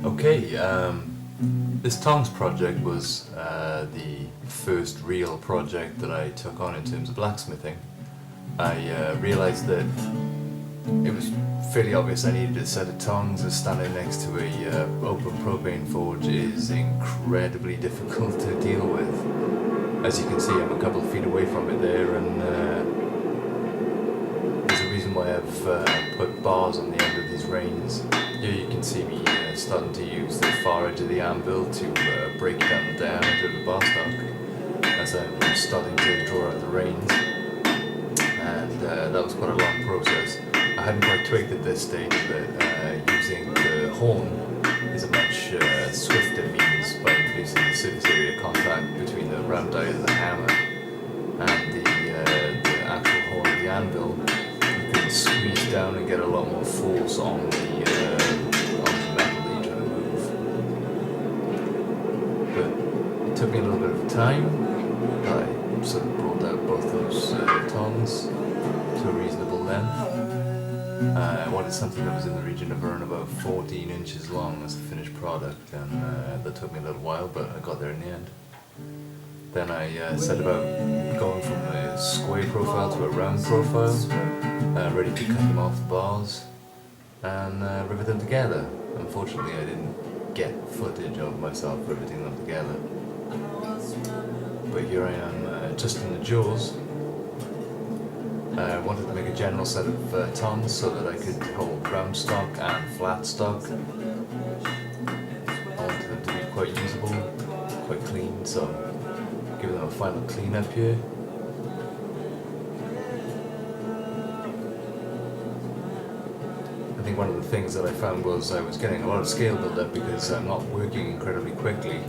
Okay, this Tongs project was the first real project that I took on in terms of blacksmithing. I realised that it was fairly obvious I needed a set of tongs, as standing next to a open propane forge is incredibly difficult to deal with. As you can see, I'm a couple of feet away from it there, and there's a reason why I've put bars on the end of these reins. Here you can see me starting to use the far edge of the anvil to break down the diameter of the bar stock as I'm starting to draw out the reins, and that was quite a long process. I hadn't quite twigged at this stage that using the horn is a much swifter means by increasing the surface area contact between the round die of the hammer and the actual horn of the anvil. You can squeeze down and get a lot more force on the metal that you're trying to move. But it took me a little bit of time. I sort of brought out both those tongs to a reasonable length. I wanted something that was in the region of around about 14 inches long as a finished product, and that took me a little while, but I got there in the end. Then I set about going from a square profile to a round profile, ready to cut them off the bars and rivet them together. Unfortunately, I didn't get footage of myself riveting them together, but here I am just in the jaws. I wanted to make a general set of tongs so that I could hold round stock and flat stock. I wanted them to be quite usable, quite clean, so giving them a final clean up here. I think one of the things that I found was I was getting a lot of scale build up because I'm not working incredibly quickly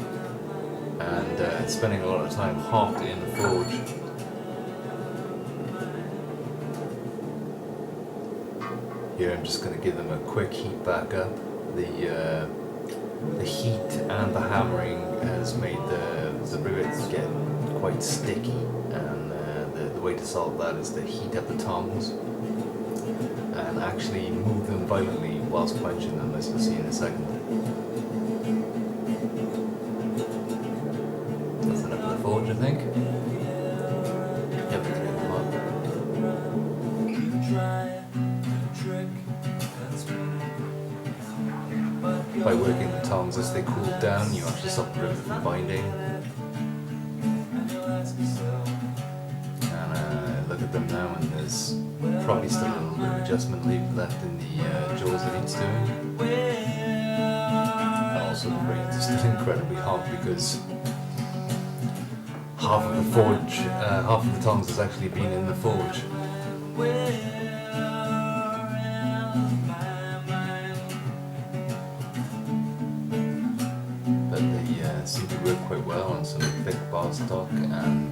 and spending a lot of time hot in the forge. Here I'm just going to give them a quick heat back up. The heat and the hammering has made the rivets get quite sticky, and the way to solve that is to heat up the tongs and actually move them violently whilst quenching them, as you'll see in a second. That's enough of the forge, I think. Yep, clean them up. By working the tongs as they cool down, you actually stop the rivet from binding. And look at them now, and there's probably still a little bit of adjustment left in the jaws that needs doing. And also the reins are still incredibly hot because half of the tongs has actually been in the forge. Seem to work quite well on some thick bar stock and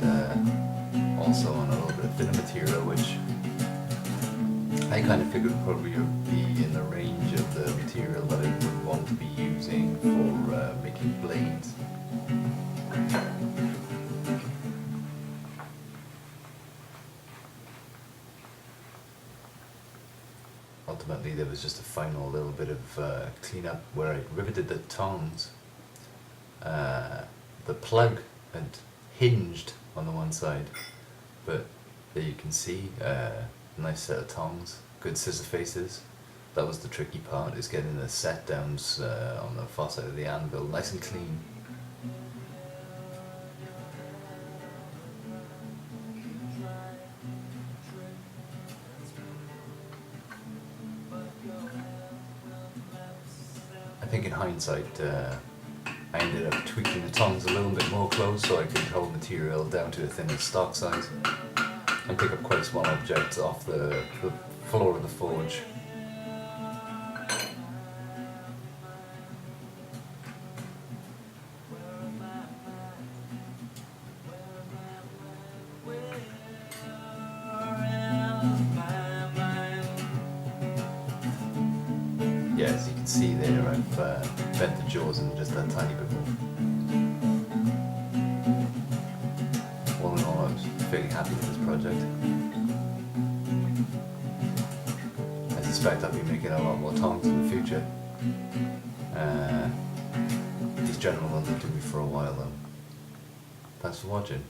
also on a little bit of thinner material, which I kind of figured would probably be in the range of the material that I would want to be using for making blades. Ultimately, there was just a final little bit of cleanup where I riveted the tongs. The plug had hinged on the one side, but there you can see a nice set of tongs, good scissor faces. That was the tricky part, is getting the set downs on the far side of the anvil nice and clean. I think in hindsight, I ended up tweaking the tongs a little bit more close so I could hold material down to a thinner stock size and pick up quite small objects off the floor of the forge. Yeah, as you can see there, I've bent the jaws in just a tiny bit more. All in all, I'm fairly happy with this project. I suspect I'll be making a lot more tongs in the future. general one that took me for a while though. Thanks for watching.